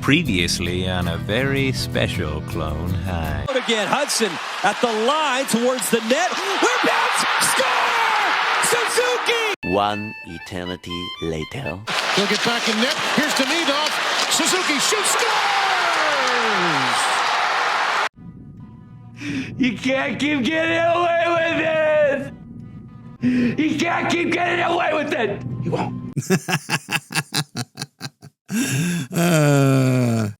Previously on a very special Clone High. Again, Hudson at the line towards the net. Rebounds! Score! Suzuki! One eternity later. He'll get back in net. Here's Demidov. Suzuki shoots, scores! You can't keep getting away with it! You can't keep getting away with it! You won't.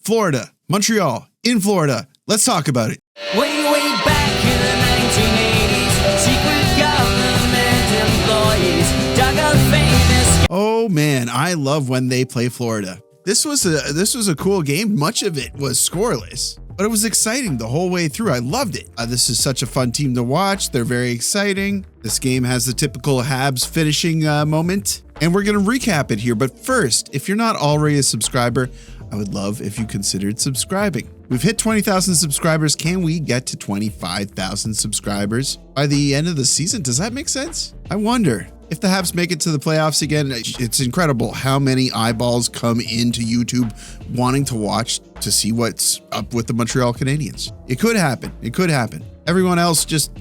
Florida, Montreal, in Florida. Let's talk about it. Way back in the 1980s, secret government employees dug up famous. Oh man, I love when they play Florida. This was a cool game. Much of it was scoreless, but it was exciting the whole way through. I loved it. This is such a fun team to watch. They're very exciting. This game has the typical Habs finishing moment, and we're going to recap it here. But first, if you're not already a subscriber, I would love if you considered subscribing. We've hit 20,000 subscribers. Can we get to 25,000 subscribers by the end of the season? Does that make sense? I wonder. If the Habs make it to the playoffs again, it's incredible how many eyeballs come into YouTube wanting to watch to see what's up with the Montreal Canadiens. It could happen. It could happen. Everyone else just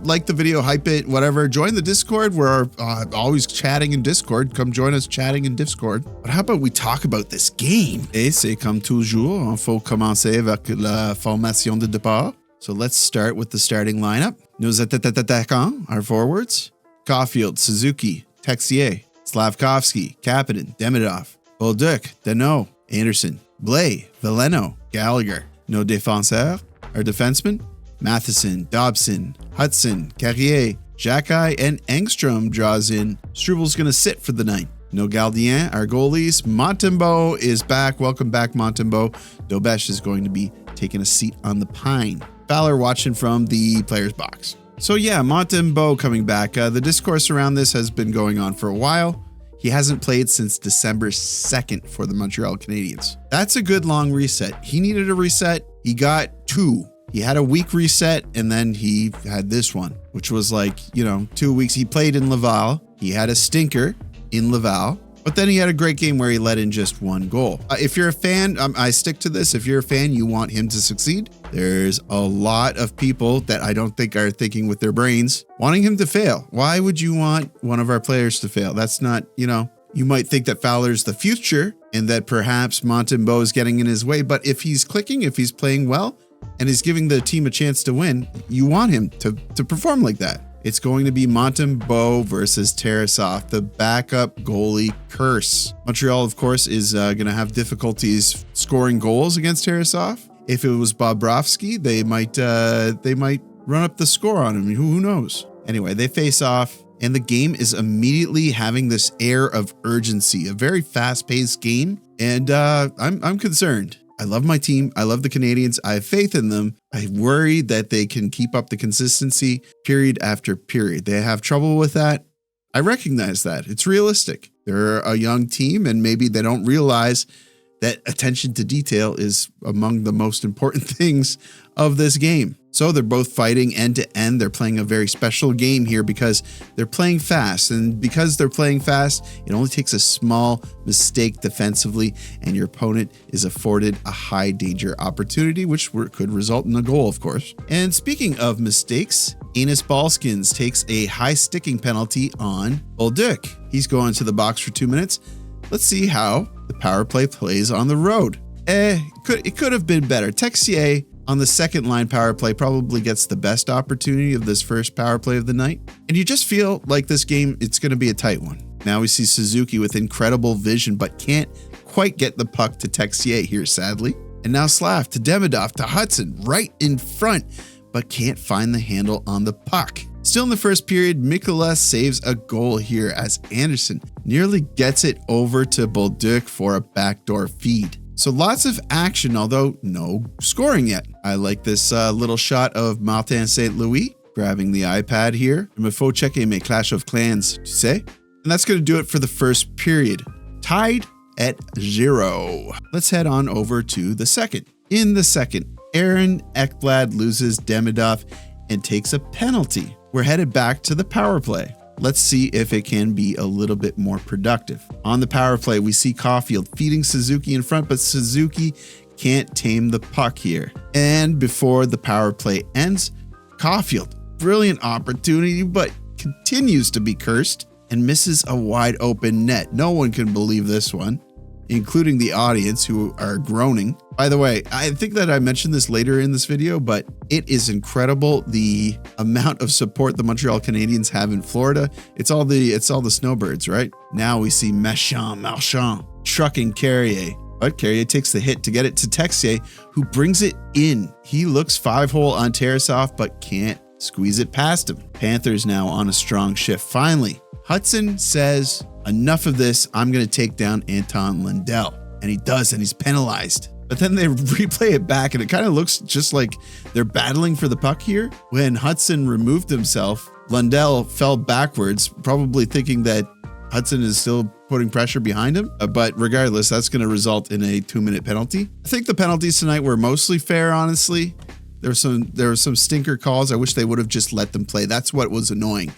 like the video, hype it, whatever. Join the Discord. We're always chatting in Discord. Come join us chatting in Discord. But how about we talk about this game? Et c'est comme toujours, il faut commencer avec la formation de départ. So let's start with the starting lineup. Nos attaquants, our forwards. Caufield, Suzuki, Texier, Slavkovsky, Kapanen, Demidov, Bolduc, Danault, Anderson, Blais, Veleno, Gallagher. No défenseur, our defensemen, Matheson, Dobson, Hudson, Carrier, Xhekaj, and Engstrom draws in. Struvel's going to sit for the night. No Gardien, our goalies. Montembeault is back. Welcome back, Montembeault. Dobesh is going to be taking a seat on the pine. Fowler watching from the player's box. So yeah, Montembeault coming back. The discourse around this has been going on for a while. He hasn't played since December 2nd for the Montreal Canadiens. That's a good long reset. He needed a reset. He got two. He had a week reset, and then he had this one, which was like, 2 weeks. He played in Laval. He had a stinker in Laval, but then he had a great game where he let in just one goal. If you're a fan, I stick to this. If you're a fan, you want him to succeed. There's a lot of people that I don't think are thinking with their brains, wanting him to fail. Why would you want one of our players to fail? That's not, you might think that Fowler's the future and that perhaps Montembeault is getting in his way. But if he's clicking, if he's playing well, and he's giving the team a chance to win, you want him to perform like that. It's going to be Montembeault versus Tarasov, the backup goalie curse. Montreal, of course, is going to have difficulties scoring goals against Tarasov. If it was Bobrovsky, they might run up the score on him. Who knows? Anyway, they face off, and the game is immediately having this air of urgency, a very fast-paced game, and I'm concerned. I love my team. I love the Canadiens. I have faith in them. I worry that they can keep up the consistency period after period. They have trouble with that. I recognize that. It's realistic. They're a young team, and maybe they don't realize that attention to detail is among the most important things of this game. So they're both fighting end to end. They're playing a very special game here because they're playing fast. And because they're playing fast, it only takes a small mistake defensively and your opponent is afforded a high danger opportunity, which could result in a goal, of course. And speaking of mistakes, Enos Ballskins takes a high sticking penalty on Bolduc. He's going to the box for 2 minutes. Let's see how the power play plays on the road. It could have been better. Texier on the second line power play probably gets the best opportunity of this first power play of the night. And you just feel like this game, it's going to be a tight one. Now we see Suzuki with incredible vision, but can't quite get the puck to Texier here, sadly. And now Slav to Demidov to Hudson right in front, but can't find the handle on the puck. Still in the first period, Mikolas saves a goal here as Anderson nearly gets it over to Bolduc for a backdoor feed. So lots of action, although no scoring yet. I like this little shot of Martin St. Louis grabbing the iPad here. Il me faut checker mes Clash of Clans, tu sais? And that's going to do it for the first period. Tied at 0. Let's head on over to the second. In the second, Aaron Ekblad loses Demidov and takes a penalty. We're headed back to the power play. Let's see if it can be a little bit more productive. On the power play, we see Caufield feeding Suzuki in front, but Suzuki can't tame the puck here. And before the power play ends, Caufield, brilliant opportunity, but continues to be cursed and misses a wide open net. No one can believe this one, including the audience who are groaning. By the way, I think that I mentioned this later in this video, but it is incredible the amount of support the Montreal Canadiens have in Florida. It's all the snowbirds, right? Now we see Marchand trucking Carrier, but Carrier takes the hit to get it to Texier, who brings it in. He looks 5-hole on Tarasov, but can't squeeze it past him. Panthers now on a strong shift. Finally, Hudson says, enough of this, I'm going to take down Anton Lundell. And he does, and he's penalized. But then they replay it back, and it kind of looks just like they're battling for the puck here. When Hudson removed himself, Lundell fell backwards, probably thinking that Hudson is still putting pressure behind him. But regardless, that's going to result in a 2-minute penalty. I think the penalties tonight were mostly fair, honestly. There were some stinker calls. I wish they would have just let them play. That's what was annoying.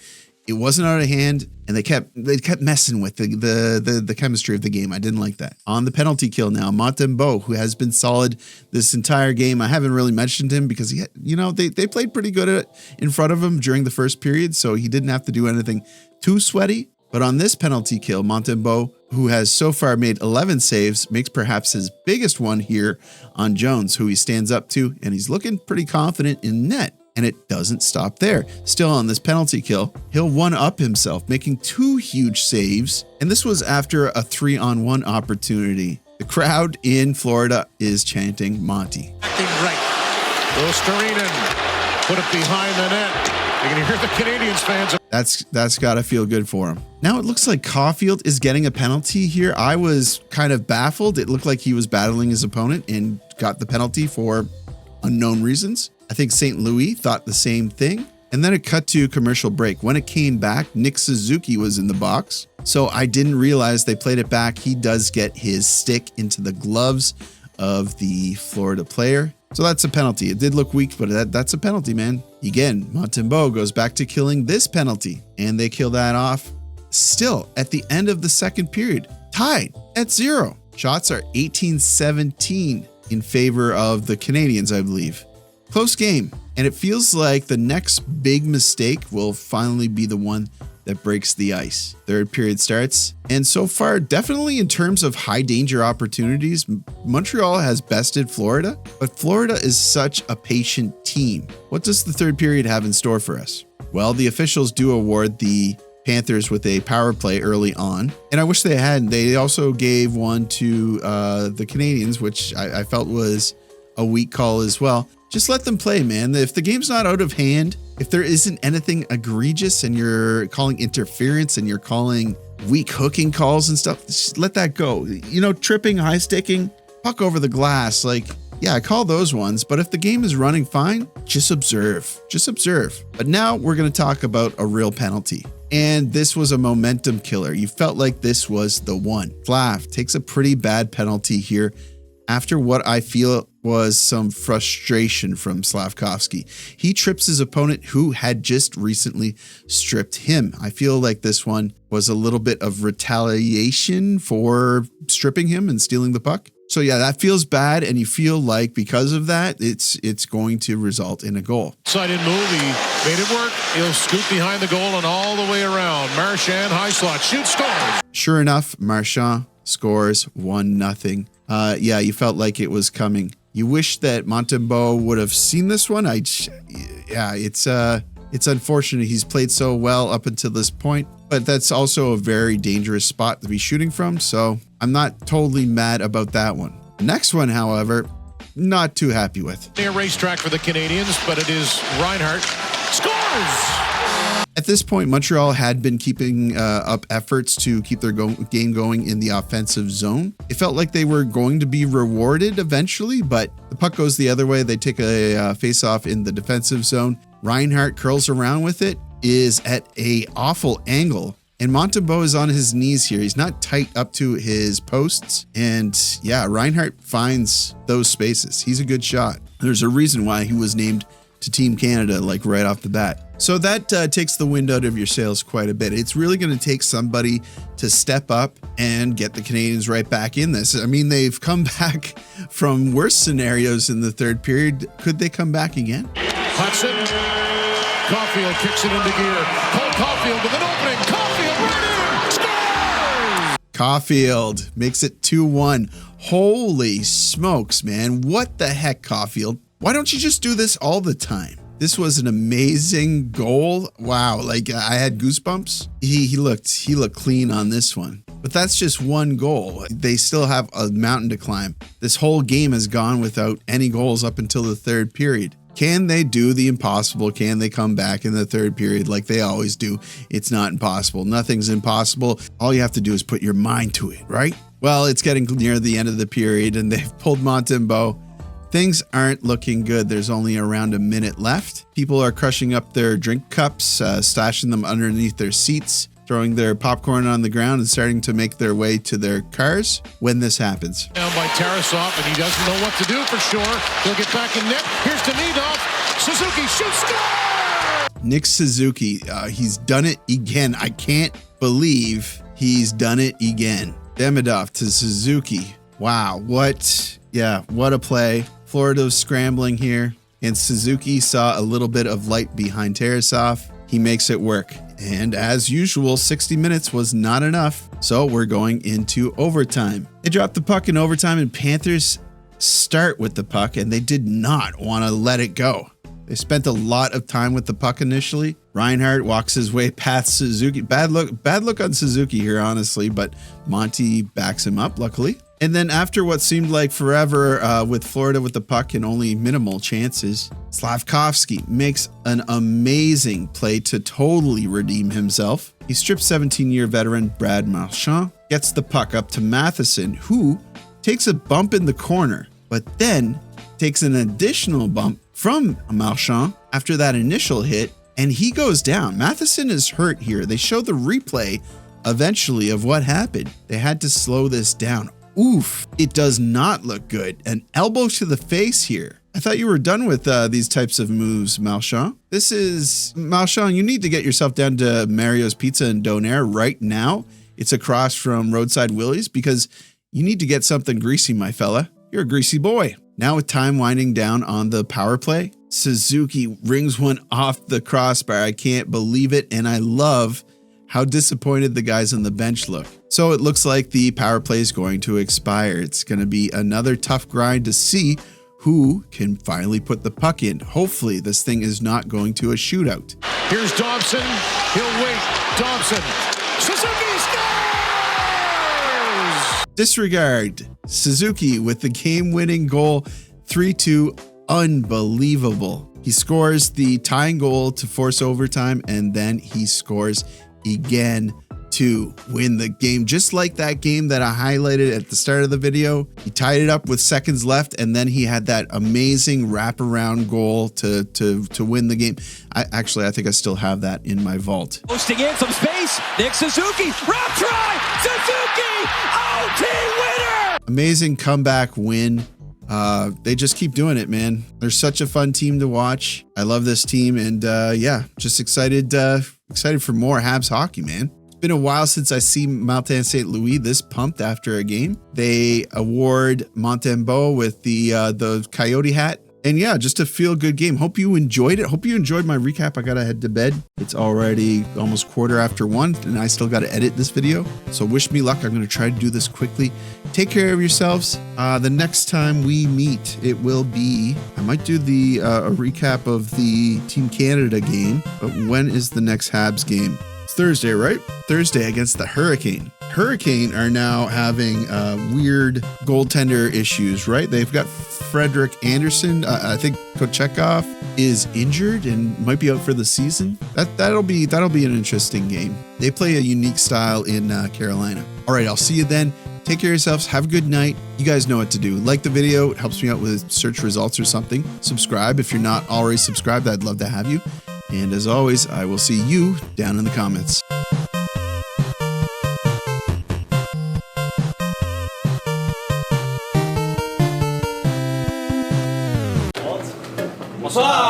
It wasn't out of hand, and they kept messing with the chemistry of the game. I didn't like that. On the penalty kill now, Montembeault, who has been solid this entire game. I haven't really mentioned him because they played pretty good in front of him during the first period, so he didn't have to do anything too sweaty. But on this penalty kill, Montembeault, who has so far made 11 saves, makes perhaps his biggest one here on Jones, who he stands up to, and he's looking pretty confident in net. And it doesn't stop there. Still on this penalty kill, he'll one-up himself, making 2 huge saves. And this was after a 3-on-1 opportunity. The crowd in Florida is chanting Monty. Acting right. Goes Storinen. Put it behind the net. You can hear the Canadiens fans. That's got to feel good for him. Now it looks like Caufield is getting a penalty here. I was kind of baffled. It looked like he was battling his opponent and got the penalty for unknown reasons. I think St. Louis thought the same thing. And then it cut to commercial break. When it came back, Nick Suzuki was in the box. So I didn't realize they played it back. He does get his stick into the gloves of the Florida player. So that's a penalty. It did look weak, but that's a penalty, man. Again, Montembeault goes back to killing this penalty, and they kill that off. Still, at the end of the second period, tied at 0. Shots are 18-17 in favor of the Canadiens, I believe. Close game, and it feels like the next big mistake will finally be the one that breaks the ice. Third period starts, and so far, definitely in terms of high danger opportunities, Montreal has bested Florida, but Florida is such a patient team. What does the third period have in store for us? Well, the officials do award the Panthers with a power play early on, and I wish they hadn't. They also gave one to the Canadiens, which I felt was a weak call as well. Just let them play, man. If the game's not out of hand, if there isn't anything egregious and you're calling interference and you're calling weak hooking calls and stuff, just let that go. Tripping, high sticking, puck over the glass, yeah, I call those ones. But if the game is running fine, just observe. Just observe. But now we're going to talk about a real penalty. And this was a momentum killer. You felt like this was the one. Flav takes a pretty bad penalty here after what I feel was some frustration from Slavkovsky. He trips his opponent who had just recently stripped him. I feel like this one was a little bit of retaliation for stripping him and stealing the puck. So yeah, that feels bad, and you feel like because of that, it's going to result in a goal. Side in move, he made it work. He'll scoot behind the goal and all the way around. Marchand, high slot, shoots, scores. Sure enough, Marchand scores 1-0. Yeah, you felt like it was coming. You wish that Montembeault would have seen this one. It's unfortunate. He's played so well up until this point, but that's also a very dangerous spot to be shooting from. So I'm not totally mad about that one. The next one, however, not too happy with. A racetrack for the Canadiens, but it is Reinhart. Scores! At this point, Montreal had been keeping up efforts to keep their game going in the offensive zone. It felt like they were going to be rewarded eventually, but the puck goes the other way. They take a face-off in the defensive zone. Reinhart curls around with it, is at a awful angle, and Montembeault is on his knees here. He's not tight up to his posts, and yeah, Reinhart finds those spaces. He's a good shot. There's a reason why he was named to Team Canada, like right off the bat. So that takes the wind out of your sails quite a bit. It's really going to take somebody to step up and get the Canadiens right back in this. I mean, they've come back from worse scenarios in the third period. Could they come back again? Hudson. Caufield kicks it into gear. Cole Caufield with an opening. Caufield right in. Scores! Caufield makes it 2-1. Holy smokes, man. What the heck, Caufield? Why don't you just do this all the time? This was an amazing goal. Wow, like I had goosebumps. He looked clean on this one. But that's just one goal. They still have a mountain to climb. This whole game has gone without any goals up until the third period. Can they do the impossible? Can they come back in the third period like they always do? It's not impossible. Nothing's impossible. All you have to do is put your mind to it, right? Well, it's getting near the end of the period and they've pulled Montembeault. Things aren't looking good. There's only around a minute left. People are crushing up their drink cups, stashing them underneath their seats, throwing their popcorn on the ground and starting to make their way to their cars when this happens. Down by Tarasov, and he doesn't know what to do for sure. He'll get back in net. Here's Demidov. Suzuki shoots, score! Nick Suzuki, he's done it again. I can't believe he's done it again. Demidov to Suzuki. Wow, what a play. Florida's scrambling here, and Suzuki saw a little bit of light behind Tarasov. He makes it work. And as usual, 60 minutes was not enough, so we're going into overtime. They dropped the puck in overtime, and Panthers start with the puck, and they did not want to let it go. They spent a lot of time with the puck initially. Reinhart walks his way past Suzuki. Bad look on Suzuki here, honestly, but Monty backs him up, luckily. And then after what seemed like forever with Florida with the puck and only minimal chances, Slavkovsky makes an amazing play to totally redeem himself. He strips 17-year veteran Brad Marchand, gets the puck up to Matheson, who takes a bump in the corner, but then takes an additional bump from Marchand after that initial hit, and he goes down. Matheson is hurt here. They show the replay eventually of what happened. They had to slow this down. Oof, it does not look good. An elbow to the face here. I thought you were done with these types of moves, Marchand. Marchand, you need to get yourself down to Mario's Pizza in Donaire right now. It's across from Roadside Willie's because you need to get something greasy, my fella. You're a greasy boy. Now with time winding down on the power play, Suzuki rings one off the crossbar. I can't believe it, and I love how disappointed the guys on the bench look. So it looks like the power play is going to expire. It's going to be another tough grind to see who can finally put the puck in. Hopefully this thing is not going to a shootout. Here's Dobson. He'll wait. Dobson. Suzuki scores! Disregard. Suzuki with the game-winning goal, 3-2. Unbelievable. He scores the tying goal to force overtime, and then he scores again to win the game. Just like that game that I highlighted at the start of the video, he tied it up with seconds left, and then he had that amazing wraparound goal to win the game. I think I still have that in my vault. Posting in some space. Nick Suzuki. Wrap try. Suzuki. OT winner. Amazing comeback win. They just keep doing it, man. They're such a fun team to watch. I love this team, and yeah, just excited for more Habs hockey, man. It's been a while since I see Martin St. Louis this pumped after a game. They award Montembeault with the coyote hat. And yeah, just a feel-good game. Hope you enjoyed it. Hope you enjoyed my recap. I gotta head to bed. It's already almost 1:15, and I still gotta edit this video. So wish me luck. I'm gonna try to do this quickly. Take care of yourselves. The next time we meet, it will be, I might do a recap of the Team Canada game, but when is the next Habs game? It's Thursday, right? Thursday against the Hurricane. Hurricane are now having weird goaltender issues, right? They've got Frederick Anderson. I think Kochekov is injured and might be out for the season. That'll be an interesting game. They play a unique style in Carolina. All right, I'll see you then. Take care of yourselves. Have a good night. You guys know what to do. Like the video. It helps me out with search results or something. Subscribe if you're not already subscribed. I'd love to have you. And as always, I will see you down in the comments.